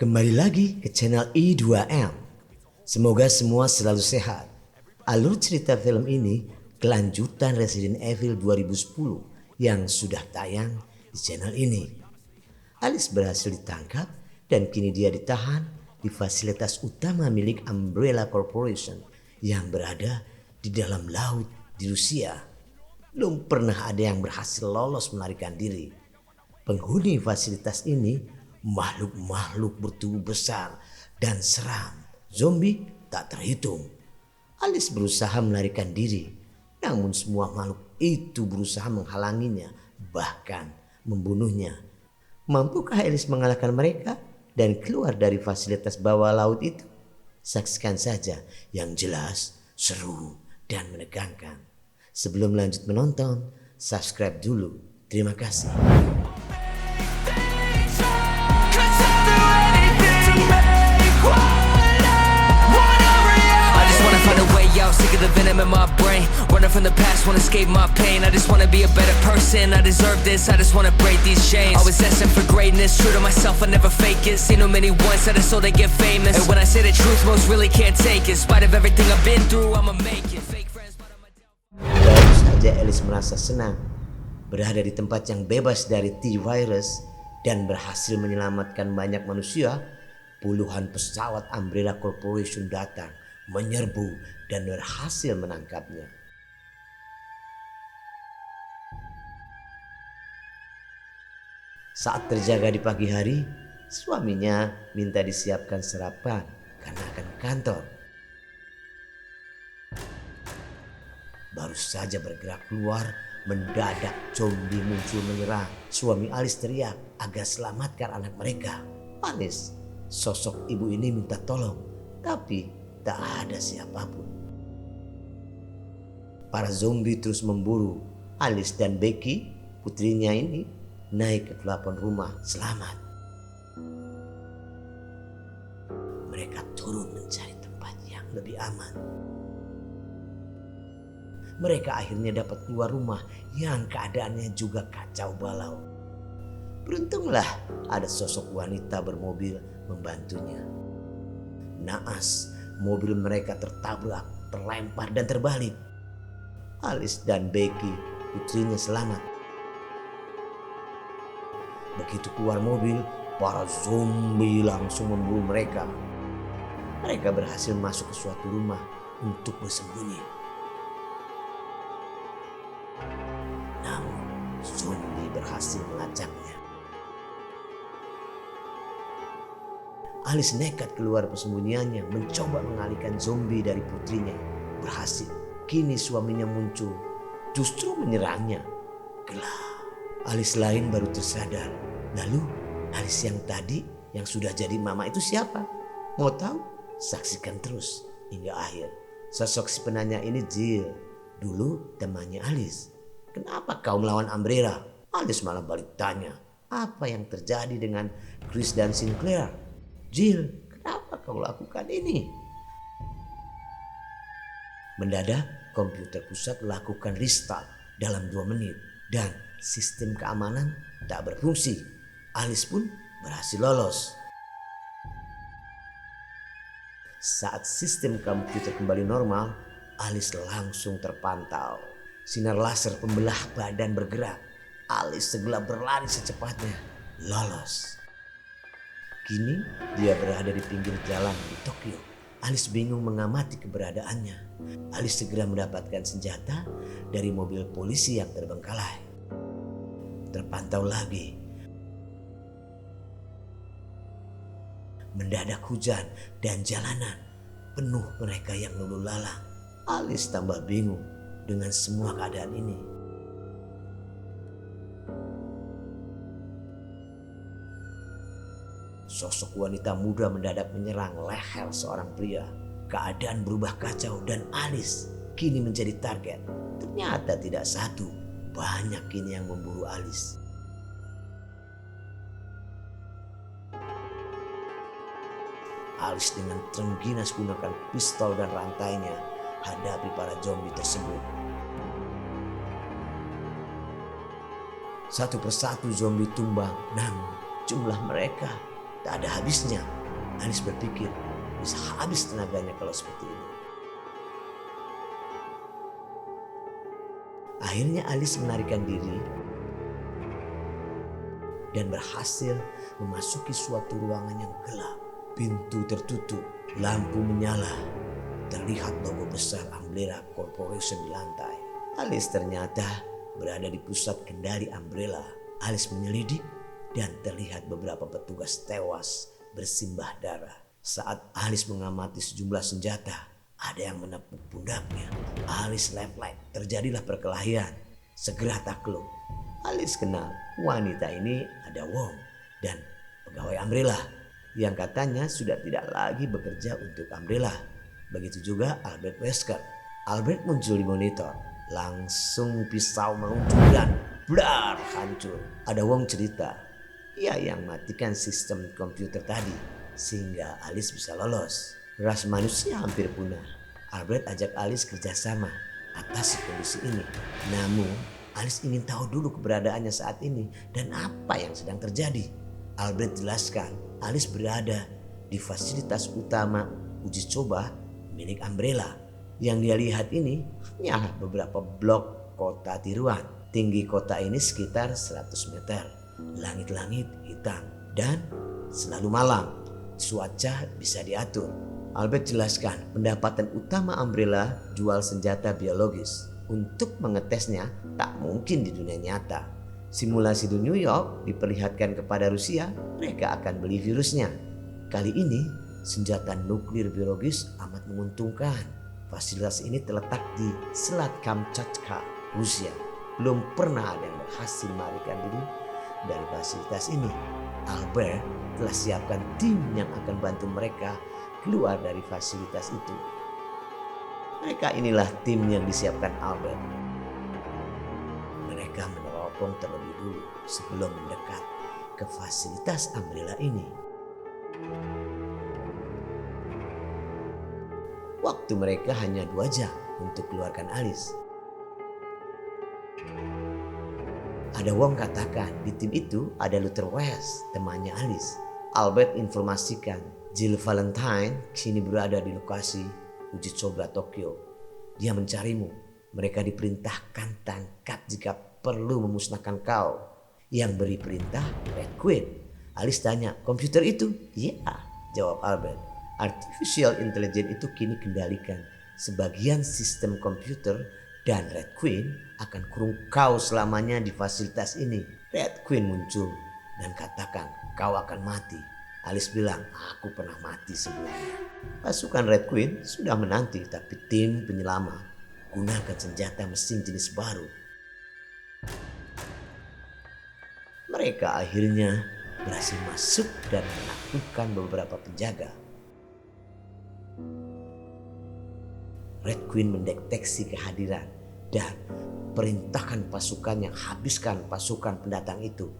Kembali lagi ke channel I2M. Semoga semua selalu sehat. Alur cerita film ini kelanjutan Resident Evil 2010 yang sudah tayang di channel ini. Alice berhasil ditangkap dan kini dia ditahan di fasilitas utama milik Umbrella Corporation yang berada di dalam laut di Rusia. Belum pernah ada yang berhasil lolos melarikan diri. Penghuni fasilitas ini makhluk-makhluk bertubuh besar dan seram, zombie tak terhitung. Alice berusaha melarikan diri, namun semua makhluk itu berusaha menghalanginya, bahkan membunuhnya. Mampukah Alice mengalahkan mereka dan keluar dari fasilitas bawah laut itu? Saksikan saja, yang jelas seru dan menegangkan. Sebelum lanjut menonton, subscribe dulu. Terima kasih. Sick of the venom in my brain. Running from the past, wanna escape my pain. I just wanna be a better person. I deserve this, I just wanna break these chains. Always asking for greatness, true to myself, I never fake it. Seen too many once that I so they get famous. And when I say the truth, most really can't take it. In spite of everything I've been through, I'ma make it. Fake friends, but I'm a... Baru saja Alice merasa senang berada di tempat yang bebas dari T-Virus dan berhasil menyelamatkan banyak manusia. Puluhan pesawat Umbrella Corporation datang, menyerbu dan berhasil menangkapnya. Saat terjaga di pagi hari, suaminya minta disiapkan sarapan karena akan ke kantor. Baru saja bergerak keluar, mendadak zombie muncul menyerang. Suami Alice teriak agar selamatkan anak mereka. Alice, sosok ibu ini minta tolong, tapi tak ada siapapun. Para zombie terus memburu Alice dan Becky, putrinya ini, naik ke pelapon rumah selamat. Mereka turun mencari tempat yang lebih aman. Mereka akhirnya dapat keluar rumah yang keadaannya juga kacau balau. Beruntunglah ada sosok wanita bermobil membantunya. Naas, mobil mereka tertabrak, terlempar dan terbalik. Alice dan Becky, putrinya, selamat. Begitu keluar mobil, para zombie langsung memburu mereka. Mereka berhasil masuk ke suatu rumah untuk bersembunyi. Namun, zombie berhasil melacaknya. Alice nekat keluar persembunyiannya, mencoba mengalihkan zombie dari putrinya. Berhasil. Kini suaminya muncul, justru menyerangnya. Gelap. Alice lain baru tersadar. Lalu Alice yang tadi yang sudah jadi mama itu siapa? Mau tahu? Saksikan terus hingga akhir. Sosok si penanya ini Jill, dulu temannya Alice. Kenapa kau melawan Umbrella? Alice malah balik tanya, apa yang terjadi dengan Chris dan Sinclair? Jill, kenapa kau lakukan ini? Mendadak komputer pusat lakukan restart dalam 2 menit dan sistem keamanan tak berfungsi. Alice pun berhasil lolos. Saat sistem komputer kembali normal, Alice langsung terpantau. Sinar laser pembelah badan bergerak. Alice segera berlari secepatnya, lolos. Kini dia berada di pinggir jalan di Tokyo. Alice bingung mengamati keberadaannya. Alice segera mendapatkan senjata dari mobil polisi yang terbengkalai. Terpantau lagi. Mendadak hujan dan jalanan penuh mereka yang luluh lalang. Alice tambah bingung dengan semua keadaan ini. Sosok wanita muda mendadak menyerang leher seorang pria. Keadaan berubah kacau dan Alice kini menjadi target. Ternyata tidak satu, banyak kini yang memburu Alice. Alice dengan terengginas gunakan pistol dan rantainya hadapi para zombie tersebut. Satu persatu zombie tumbang, namun jumlah mereka Tak ada habisnya. Alice berpikir bisa habis tenaganya kalau seperti ini. Akhirnya Alice melarikan diri dan berhasil memasuki suatu ruangan yang gelap. Pintu tertutup, lampu menyala. Terlihat logo besar Umbrella Corporation di lantai. Alice ternyata berada di pusat kendali Umbrella. Alice menyelidik dan terlihat beberapa petugas tewas bersimbah darah. Saat Alice mengamati sejumlah senjata, ada yang menepuk pundaknya. Alice lempar, terjadilah perkelahian. Segera takluk. Alice kenal wanita ini ada Wong dan pegawai Umbrella yang katanya sudah tidak lagi bekerja untuk Umbrella. Begitu juga Albert Wesker. Albert muncul di monitor. Langsung pisau meluncur dan blar, hancur. Ada Wong cerita, ia yang matikan sistem komputer tadi sehingga Alice bisa lolos. Ras manusia hampir punah. Albert ajak Alice kerjasama atas kondisi ini. Namun Alice ingin tahu dulu keberadaannya saat ini dan apa yang sedang terjadi. Albert jelaskan Alice berada di fasilitas utama uji coba milik Umbrella. Yang dia lihat ini hanyalah beberapa blok kota tiruan. Tinggi kota ini sekitar 100 meter. Langit-langit hitam dan selalu malam. Cuaca bisa diatur. Albert jelaskan pendapatan utama Umbrella jual senjata biologis. Untuk mengetesnya tak mungkin di dunia nyata. Simulasi di New York diperlihatkan kepada Rusia, mereka akan beli virusnya. Kali ini senjata nuklir biologis amat menguntungkan. Fasilitas ini terletak di Selat Kamchatka, Rusia. Belum pernah ada yang berhasil melarikan diri dari fasilitas ini. Albert telah siapkan tim yang akan bantu mereka keluar dari fasilitas itu. Mereka inilah tim yang disiapkan Albert. Mereka meneropong terlebih dulu sebelum mendekat ke fasilitas Umbrella ini. Waktu mereka hanya 2 jam untuk keluarkan Alice. Ada Wong katakan di tim itu ada Luther West, temannya Alice. Albert informasikan Jill Valentine kini berada di lokasi uji coba Tokyo. Dia mencarimu. Mereka diperintahkan tangkap jika perlu memusnahkan kau. Yang beri perintah Red Queen. Alice tanya, komputer itu? Iya, jawab Albert. Artificial Intelligence itu kini kendalikan sebagian sistem komputer dan Red Queen akan kurung kau selamanya di fasilitas ini. Red Queen muncul dan katakan kau akan mati. Alice bilang aku pernah mati sebelumnya. Pasukan Red Queen sudah menanti tapi tim penyelamat gunakan senjata mesin jenis baru. Mereka akhirnya berhasil masuk dan menaklukkan beberapa penjaga. Red Queen mendeteksi kehadiran dan perintahkan pasukannya habiskan pasukan pendatang itu.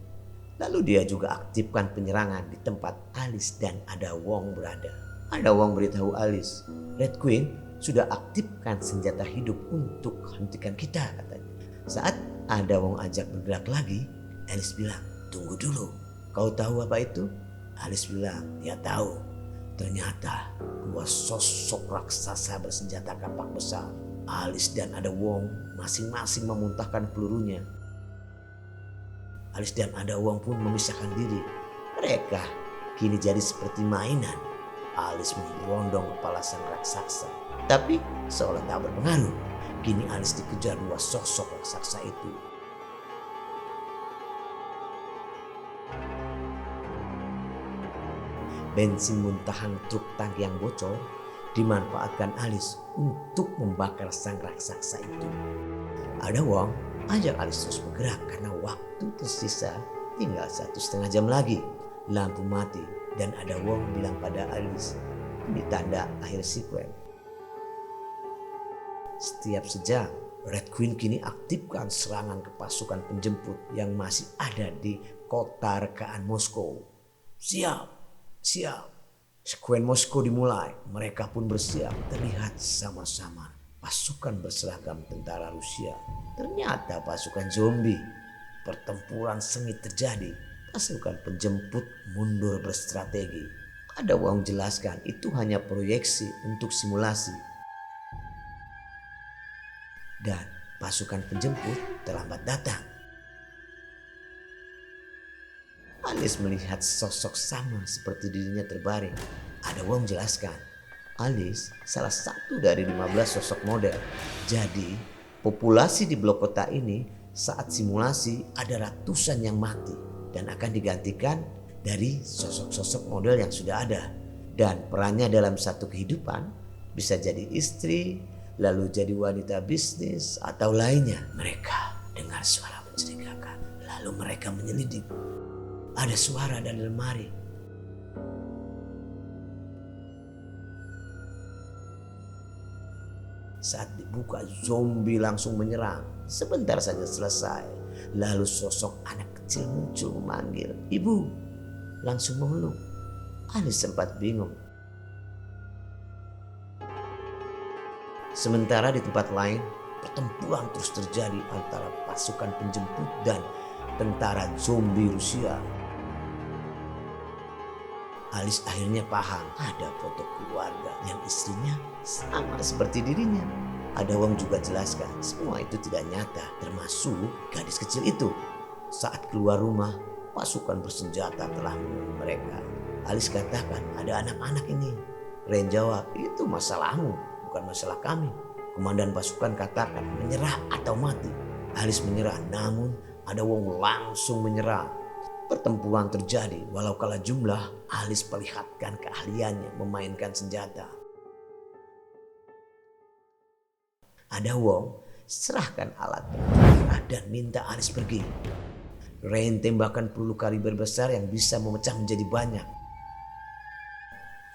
Lalu dia juga aktifkan penyerangan di tempat Alice dan Ada Wong berada. Ada Wong beritahu Alice, Red Queen sudah aktifkan senjata hidup untuk hentikan kita katanya. Saat Ada Wong ajak bergerak lagi, Alice bilang, tunggu dulu, kau tahu apa itu? Alice bilang, ya tahu. Ternyata 2 sosok raksasa bersenjata kapak besar. Alice dan Ada Wong masing-masing memuntahkan pelurunya. Alice dan Ada Wong pun memisahkan diri. Mereka kini jadi seperti mainan. Alice memberondong kepala sang raksasa. Tapi seolah tak berpengaruh. Kini Alice dikejar 2 sosok raksasa itu. Bensin muntahan truk tangki yang bocor dimanfaatkan Alice untuk membakar sang raksasa itu. Ada Wong ajak Alice terus bergerak karena waktu tersisa tinggal 1,5 jam lagi. Lampu mati dan Ada Wong bilang pada Alice, ini tanda akhir sekuen. Setiap sejam, Red Queen kini aktifkan serangan ke pasukan penjemput yang masih ada di kota rekaan Moskow. Siap. Sekuen Moskow dimulai. Mereka pun bersiap. Terlihat sama-sama pasukan berseragam tentara Rusia. Ternyata pasukan zombie. Pertempuran sengit terjadi. Pasukan penjemput mundur berstrategi. Ada Wong jelaskan itu hanya proyeksi untuk simulasi. Dan pasukan penjemput terlambat datang. Alice melihat sosok sama seperti dirinya terbaring. Ada Wong jelaskan, Alice salah satu dari 15 sosok model. Jadi populasi di blok kota ini saat simulasi ada ratusan yang mati dan akan digantikan dari sosok-sosok model yang sudah ada. Dan perannya dalam satu kehidupan bisa jadi istri, lalu jadi wanita bisnis atau lainnya. Mereka dengar suara mencurigakan, lalu mereka menyelidik. Ada suara dari lemari. Saat dibuka, zombie langsung menyerang. Sebentar saja selesai. Lalu sosok anak kecil muncul memanggil, "Ibu!" Langsung memeluk. Alice sempat bingung. Sementara di tempat lain, pertempuran terus terjadi antara pasukan penjemput dan tentara zombie Rusia. Alice akhirnya paham, ada foto keluarga yang istrinya sama seperti dirinya. Ada Wong juga jelaskan, semua itu tidak nyata, termasuk gadis kecil itu. Saat keluar rumah, pasukan bersenjata telah menunggu mereka. Alice katakan, ada anak-anak ini. Ren jawab, itu masalahmu, bukan masalah kami. Komandan pasukan katakan, menyerah atau mati. Alice menyerah, namun ada Wong langsung menyerang. Pertempuran terjadi, walau kalah jumlah, Alice perlihatkan keahliannya memainkan senjata. Ada Wong serahkan alat panah dan minta Alice pergi. Rain tembakan peluru kaliber besar yang bisa memecah menjadi banyak.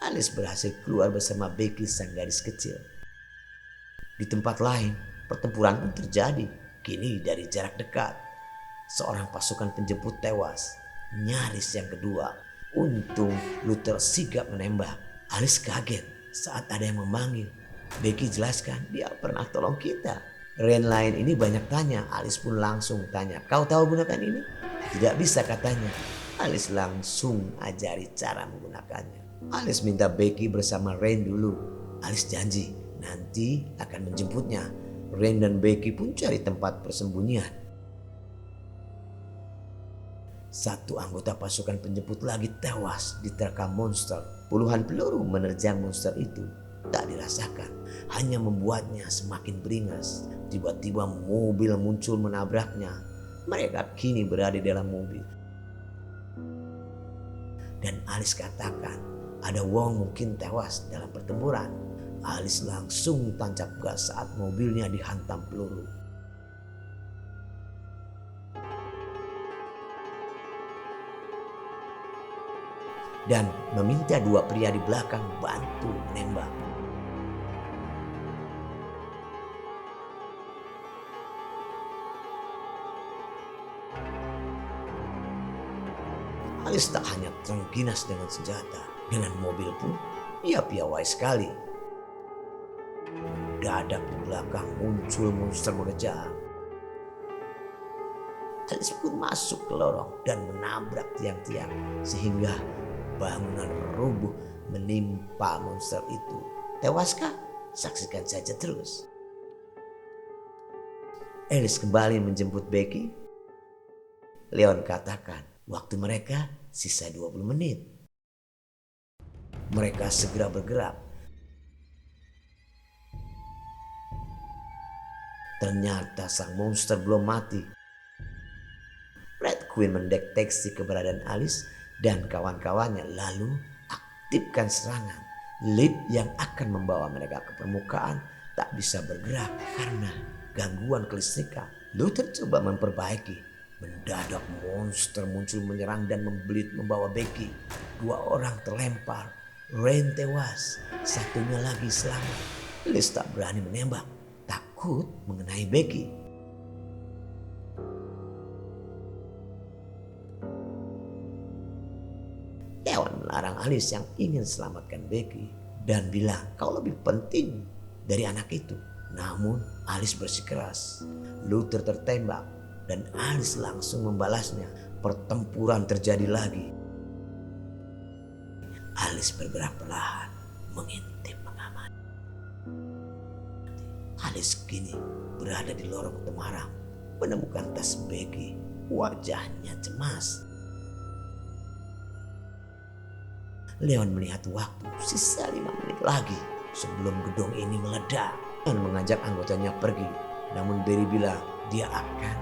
Alice berhasil keluar bersama Becky sang gadis kecil. Di tempat lain, pertempuran pun terjadi, kini dari jarak dekat. Seorang pasukan penjemput tewas, nyaris yang kedua. Untung Luther sigap menembak. Alice kaget saat ada yang memanggil. Becky jelaskan dia pernah tolong kita. Ren lain ini banyak tanya. Alice pun langsung tanya, kau tahu gunakan ini? Tidak bisa katanya. Alice langsung ajari cara menggunakannya. Alice minta Becky bersama Ren dulu. Alice janji nanti akan menjemputnya. Ren dan Becky pun cari tempat persembunyian. Satu anggota pasukan penjemput lagi tewas diterkam monster. Puluhan peluru menerjang monster itu. Tak dirasakan, hanya membuatnya semakin beringas. Tiba-tiba mobil muncul menabraknya. Mereka kini berada dalam mobil. Dan Alice katakan, ada Wong mungkin tewas dalam pertempuran. Alice langsung tancap gas saat mobilnya dihantam peluru. Dan meminta dua pria di belakang bantu menembak. Alice tak hanya terengginas dengan senjata, dengan mobil pun ia piawai sekali. Mendadak di belakang muncul monster mengejar. Alice pun masuk ke lorong dan menabrak tiang-tiang sehingga bangunan rubuh menimpa monster itu. Tewaskah? Saksikan saja terus. Alice kembali menjemput Becky. Leon katakan, waktu mereka sisa 20 menit. Mereka segera bergerak. Ternyata sang monster belum mati. Red Queen mendeteksi keberadaan Alice dan kawan-kawannya, lalu aktifkan serangan. Lift yang akan membawa mereka ke permukaan tak bisa bergerak karena gangguan kelistrikan. Luther coba memperbaiki. Mendadak monster muncul menyerang dan membelit membawa Becky. Dua orang terlempar. Rain tewas, satunya lagi selamat. Liz tak berani menembak, takut mengenai Becky. Leon melarang Alice yang ingin selamatkan Becky dan bilang kau lebih penting dari anak itu. Namun Alice bersikeras. Luther tertembak dan Alice langsung membalasnya. pertempuran terjadi lagi. Alice bergerak perlahan, mengintip mengamati. Alice kini berada di lorong Temarang, menemukan tas Becky. Wajahnya cemas. Leon melihat waktu, sisa 5 menit lagi sebelum gedung ini meledak, dan mengajak anggotanya pergi. Namun Barry bilang dia akan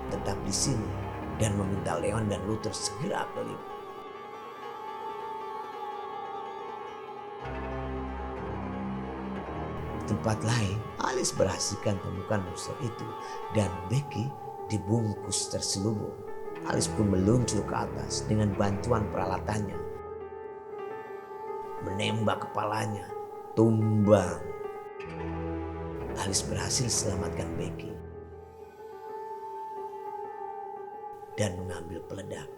tetap di sini dan meminta Leon dan Luther segera balik. Di tempat lain, Alice berhasilkan temukan monster itu dan Becky dibungkus terselubung. Alice pun meluncur ke atas dengan bantuan peralatannya. Menembak kepalanya, tumbang. Alice berhasil selamatkan Becky dan mengambil peledak,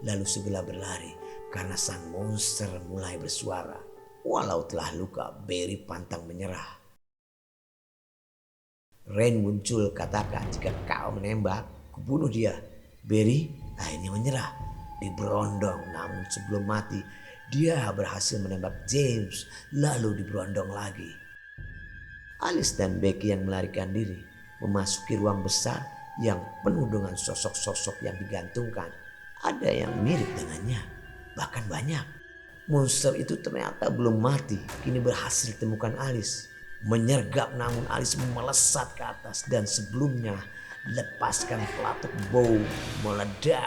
lalu segera berlari karena sang monster mulai bersuara. Walau telah luka, Barry pantang menyerah. Rain muncul, katakan, jika kau menembak, kubunuh dia. Barry akhirnya menyerah, diberondong, namun sebelum mati dia berhasil menembak James, lalu diberondong lagi. Alice dan Becky yang melarikan diri memasuki ruang besar yang penuh dengan sosok-sosok yang digantungkan. Ada yang mirip dengannya, bahkan banyak. Monster itu ternyata belum mati, kini berhasil ditemukan Alice. Menyergap, namun Alice melesat ke atas dan sebelumnya lepaskan pelatuk bom meledak.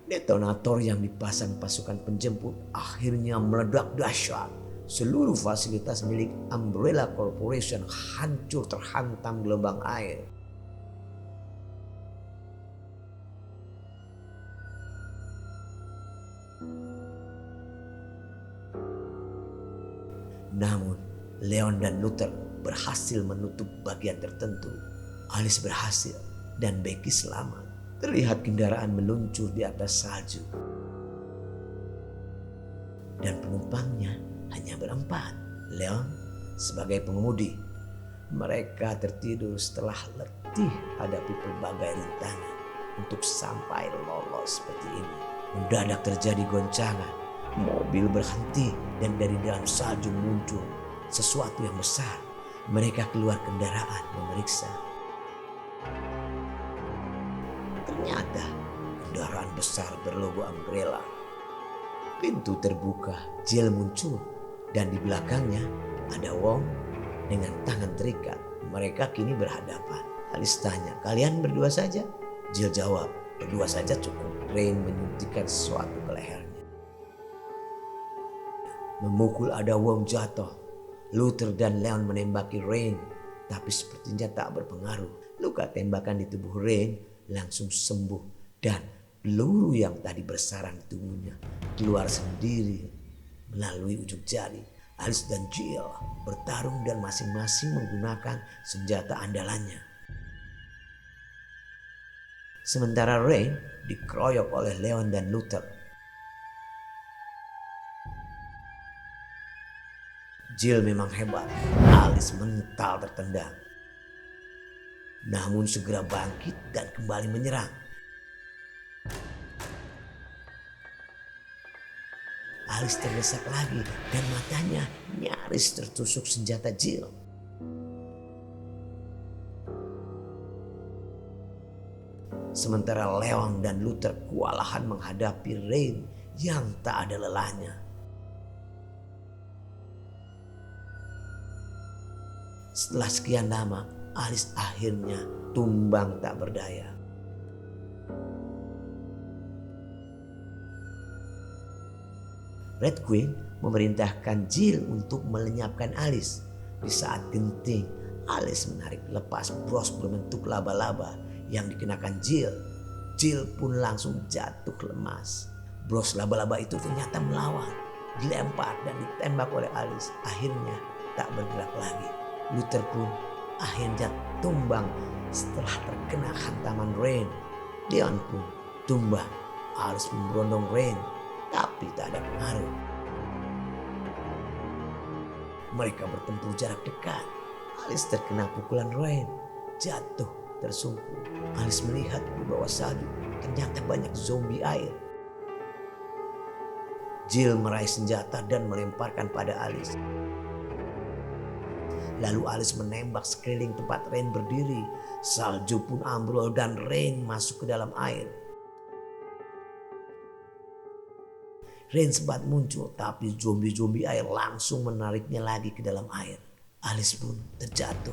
Detonator yang dipasang pasukan penjemput akhirnya meledak dahsyat. Seluruh fasilitas milik Umbrella Corporation hancur terhantam gelombang air. Namun Leon dan Luther berhasil menutup bagian tertentu. Alice berhasil dan Becky selamat. Terlihat kendaraan meluncur di atas salju. Dan penumpangnya hanya berempat. Leon sebagai pengemudi. Mereka tertidur setelah letih hadapi berbagai rintangan untuk sampai lolos seperti ini. Mendadak terjadi goncangan. Mobil berhenti dan dari dalam salju muncul sesuatu yang besar. Mereka keluar kendaraan memeriksa. Ternyata kendaraan besar berlogo Umbrella. Pintu terbuka, Jill muncul dan di belakangnya ada Wong dengan tangan terikat. Mereka kini berhadapan. Alice tanya, kalian berdua saja? Jill jawab, berdua saja cukup. Rain menyuntikkan sesuatu ke lehernya. Memukul ada Wong jatuh. Luther dan Leon menembaki Rain, tapi sepertinya tak berpengaruh. Luka tembakan di tubuh Rain langsung sembuh dan peluru yang tadi bersarang di tubuhnya keluar sendiri melalui ujung jari. Alice dan Jill bertarung dan masing-masing menggunakan senjata andalannya. Sementara Rain dikeroyok oleh Leon dan Luther. Jill memang hebat. Alice mental tertendang. Namun segera bangkit dan kembali menyerang. Alice terdesak lagi dan matanya nyaris tertusuk senjata Jill. Sementara Leon dan Luther kewalahan menghadapi Rain yang tak ada lelahnya. Setelah sekian lama, Alice akhirnya tumbang tak berdaya. Red Queen memerintahkan Jill untuk melenyapkan Alice. Di saat genting, Alice menarik lepas bros berbentuk laba-laba yang dikenakan Jill. Jill pun langsung jatuh lemas. Bros laba-laba itu ternyata melawan, dilempar dan ditembak oleh Alice. Akhirnya tak bergerak lagi. Luther pun akhirnya tumbang setelah terkena hantaman Rain. Leon pun tumbang. Alice memberondong Rain, tapi tak ada pengaruh. Mereka bertempur jarak dekat. Alice terkena pukulan Rain, jatuh tersungkur. Alice melihat di bawah salju ternyata banyak zombie air. Jill meraih senjata dan melemparkan pada Alice. Lalu Alice menembak sekeliling tempat Rain berdiri. Salju pun ambrol dan Rain masuk ke dalam air. Rain sempat muncul, tapi zombie-zombie air langsung menariknya lagi ke dalam air. Alice pun terjatuh,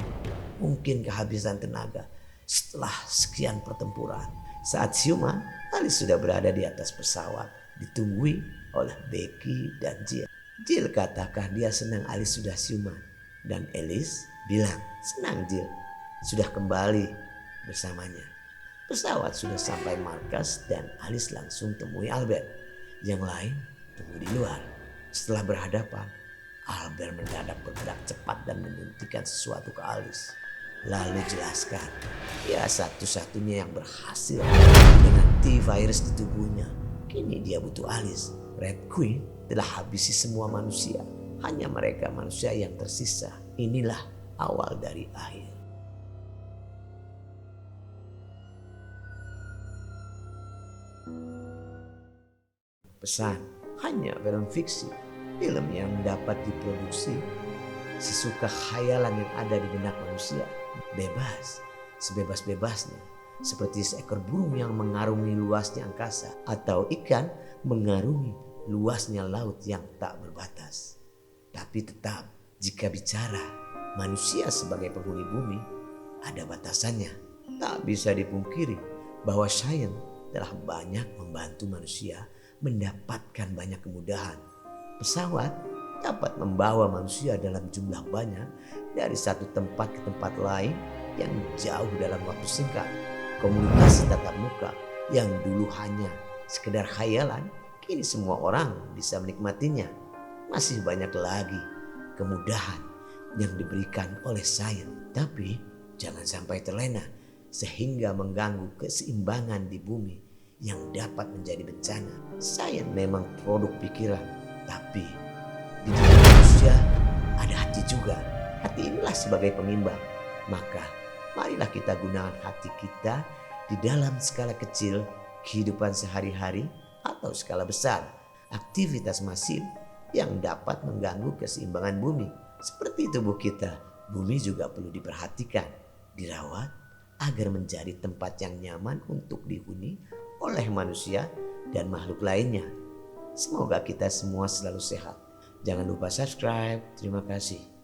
mungkin kehabisan tenaga setelah sekian pertempuran. Saat siuman, Alice sudah berada di atas pesawat, ditunggui oleh Becky dan Jill. Jill katakan dia senang Alice sudah siuman, dan Alice bilang senang Jill sudah kembali bersamanya. Pesawat sudah sampai markas dan Alice langsung temui Albert. Yang lain tunggu di luar. Setelah berhadapan, Albert mendadak bergerak cepat dan menyuntikkan sesuatu ke Alice. Lalu jelaskan, dia satu-satunya yang berhasil dengan T-virus di tubuhnya. Kini dia butuh Alice. Red Queen telah habisi semua manusia. Hanya mereka manusia yang tersisa. Inilah awal dari akhir. Pesan, hanya film fiksi, film yang dapat diproduksi sesuka khayalan yang ada di benak manusia. Bebas, sebebas-bebasnya. Seperti seekor burung yang mengarungi luasnya angkasa, atau ikan mengarungi luasnya laut yang tak berbatas. Tapi tetap, jika bicara manusia sebagai penghuni bumi, ada batasannya. Tak bisa dipungkiri bahwa sains telah banyak membantu manusia mendapatkan banyak kemudahan. Pesawat dapat membawa manusia dalam jumlah banyak dari satu tempat ke tempat lain yang jauh dalam waktu singkat. Komunikasi tatap muka yang dulu hanya sekedar khayalan, kini semua orang bisa menikmatinya. Masih banyak lagi kemudahan yang diberikan oleh sains, tapi jangan sampai terlena sehingga mengganggu keseimbangan di bumi yang dapat menjadi bencana. Sains memang produk pikiran, tapi di dalam manusia ada hati juga. Hati inilah sebagai pengimbang. Maka marilah kita gunakan hati kita di dalam skala kecil kehidupan sehari-hari atau skala besar aktivitas masif yang dapat mengganggu keseimbangan bumi. Seperti tubuh kita, bumi juga perlu diperhatikan, dirawat agar menjadi tempat yang nyaman untuk dihuni oleh manusia dan makhluk lainnya. Semoga kita semua selalu sehat. Jangan lupa subscribe. Terima kasih.